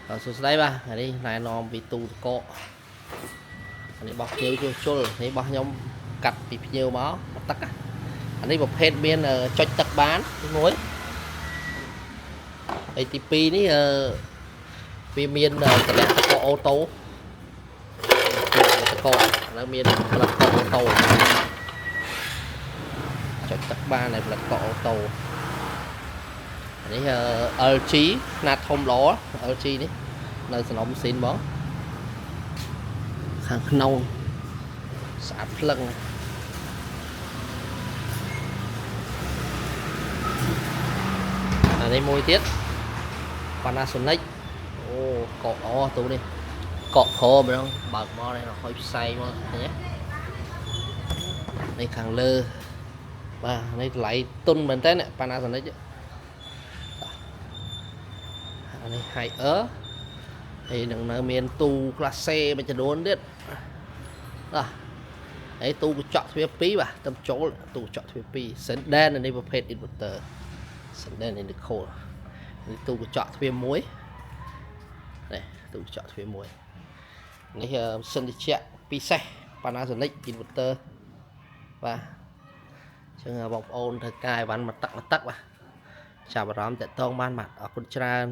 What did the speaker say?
សួស្តីបាទនេះណែនាំពីទូទឹកកកនេះបោះភ្ញៀវជួសជុលនេះបោះខ្ញុំកាត់ពីភ្ញៀវមកទឹកអានេះប្រភេទមានចុចទឹកបានទី1ហើយទី2នេះវាមានតម្លាក់ទឹកកកអូតូទឹកកកនៅមានផ្លិតកកអូតូចុចទឹកបានហើយផ្លិតកកអូតូនេះ LG ខ្នាតធំល្អ LG នេះនៅសំណុំស៊ីនបងខាងក្នុងស្អាតភ្លឹងអានេះមួយទៀត Panasonic អូកកល្អទូនេះកកខម្ដងបើកមកនេះហុយផ្សែងមកឃើញទេនេះខាងលើបាទនេះតម្លៃទុនមែនតើ Panasonic អានេះ Haier ហើយនឹងនៅមានទូ class C មួយចំនួនទៀតបាទហើយទូកញ្ចក់ទ្វារ2បាទទៅចូលទូកញ្ចក់ទ្វារ2 Senden នេះប្រភេទ inverter Senden Nicole នេះទូកញ្ចក់ទ្វារ1នេះទូកញ្ចក់ទ្វារ1នេះម៉ាស៊ីនត្រជាក់ពិសេស Panasonic inverter បាទអញ្ចឹងបងប្អូនធ្វើការអីវ៉ាន់មកទឹកបាទចាប់អារម្មណ៍តាក់ទងបានបាទអរគុណច្រើន